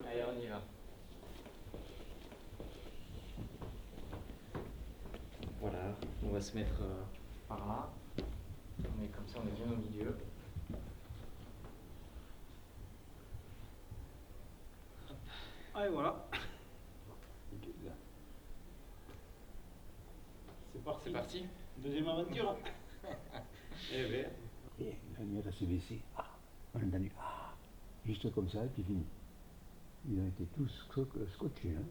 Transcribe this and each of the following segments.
Allez, on y va. Voilà, on va se mettre par là. On est comme ça, on est bien au milieu. Allez, voilà. C'est parti. C'est parti. Deuxième aventure. Eh bien. Et la lumière s'est baissée. Ah, on a entendu. Ah, juste comme ça, et puis fini. Ils ont été tous scotchés. Hein.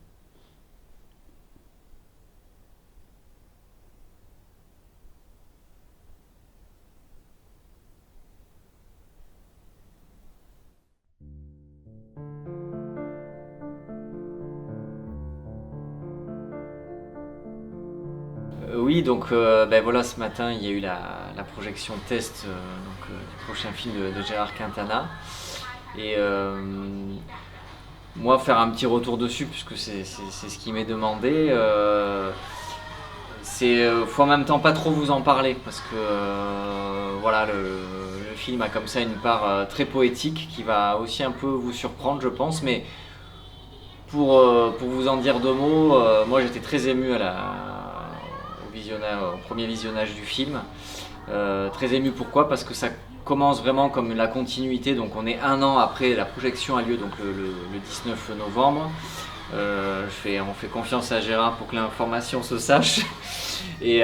Oui, donc ben voilà, ce matin il y a eu la projection test du prochain film de Gérard Quintana. Et moi, faire un petit retour dessus, puisque c'est ce qui m'est demandé. Faut en même temps pas trop vous en parler, parce que voilà, le film a comme ça une part très poétique qui va aussi un peu vous surprendre, je pense. Mais pour vous en dire deux mots, moi j'étais très ému au premier visionnage du film. Très ému, pourquoi? Parce que ça commence vraiment comme la continuité, donc on est un an après, la projection a lieu donc le 19 novembre. On fait confiance à Gérard pour que l'information se sache. Et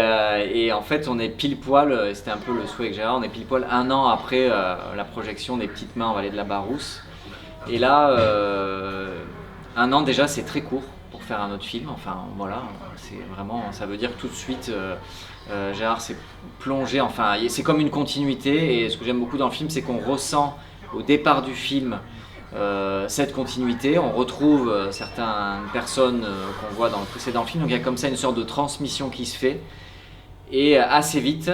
en fait, on est pile poil, et c'était un peu le souhait avec Gérard, on est pile poil un an après la projection des Petites Mains en Vallée de la Barousse. Et là, un an déjà, c'est très court pour faire un autre film. Enfin, voilà, c'est vraiment, ça veut dire que tout de suite, Gérard s'est plongé. Enfin, c'est comme une continuité. Et ce que j'aime beaucoup dans le film, c'est qu'on ressent au départ du film cette continuité. On retrouve certaines personnes qu'on voit dans le précédent film. Donc il y a comme ça une sorte de transmission qui se fait. Et assez vite,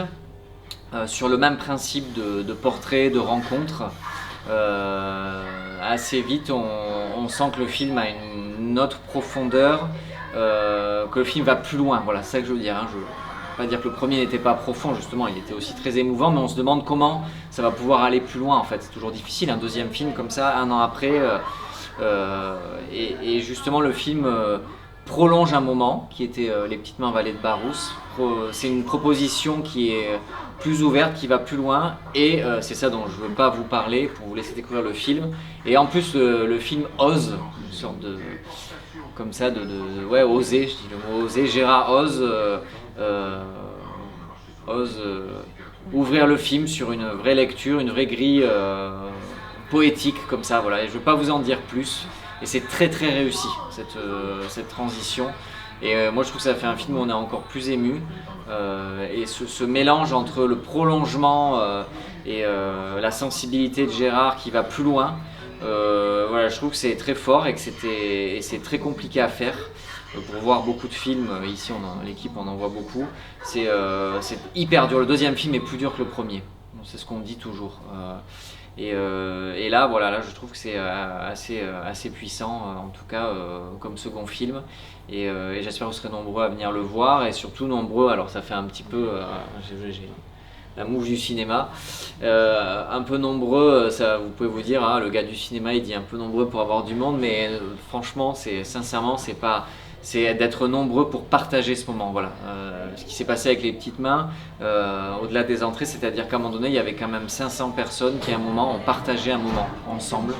sur le même principe de portrait, de rencontre, assez vite on sent que le film a une autre profondeur, que le film va plus loin. Voilà, c'est ça que je veux dire. Je ne veux pas dire que le premier n'était pas profond, justement, il était aussi très émouvant, mais on se demande comment ça va pouvoir aller plus loin en fait. C'est toujours difficile, un deuxième film comme ça, un an après. Et justement, le film prolonge un moment qui était Les Petites Mains Vallée de Barousse. C'est une proposition qui est plus ouverte, qui va plus loin, et c'est ça dont je ne veux pas vous parler pour vous laisser découvrir le film. Et en plus, le film ose, une sorte de comme ça, ouais, oser, je dis le mot oser. Gérard ose ouvrir le film sur une vraie lecture, une vraie grille poétique comme ça, voilà. Et je ne veux pas vous en dire plus. Et c'est très très réussi cette transition. Et moi je trouve que ça fait un film où on est encore plus ému. Et ce mélange entre le prolongement et la sensibilité de Gérard qui va plus loin, voilà, je trouve que c'est très fort et que c'est très compliqué à faire. Pour voir beaucoup de films, ici l'équipe on en voit beaucoup, c'est hyper dur. Le deuxième film est plus dur que le premier, c'est ce qu'on dit toujours. Et là, voilà, là je trouve que c'est assez puissant, en tout cas comme second film. Et j'espère que vous serez nombreux à venir le voir, et surtout nombreux, alors ça fait un petit peu, j'ai la mouche du cinéma, un peu nombreux, ça, vous pouvez vous dire, le gars du cinéma il dit un peu nombreux pour avoir du monde, mais franchement, sincèrement, c'est d'être nombreux pour partager ce moment. Voilà. Ce qui s'est passé avec Les Petites Mains, au-delà des entrées, c'est-à-dire qu'à un moment donné, il y avait quand même 500 personnes qui, à un moment, ont partagé un moment ensemble.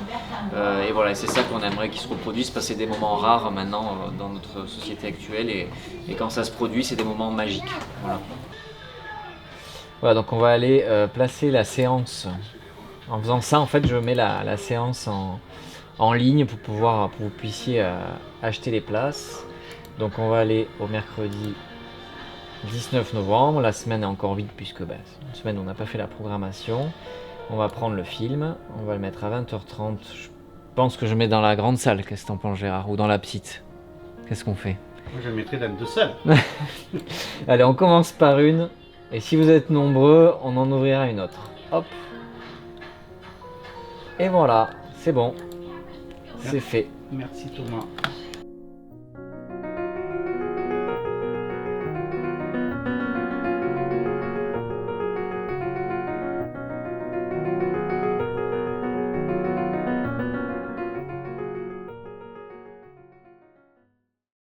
Et voilà, c'est ça qu'on aimerait qu'il se reproduise, parce que c'est des moments rares maintenant dans notre société actuelle. Et quand ça se produit, c'est des moments magiques. Voilà. Voilà, donc on va aller placer la séance. En faisant ça, en fait, je mets la séance en ligne pour que vous puissiez acheter les places. Donc on va aller au mercredi 19 novembre. La semaine est encore vide puisque c'est une semaine où on n'a pas fait la programmation. On va prendre le film, on va le mettre à 20h30. Je pense que je mets dans la grande salle. Qu'est-ce que t'en penses, Gérard? Ou dans la petite? Qu'est-ce qu'on fait? Moi je le mettrai dans deux salles. Allez, on commence par une. Et si vous êtes nombreux, on en ouvrira une autre. Hop. Et voilà, c'est bon. C'est fait. Merci Thomas.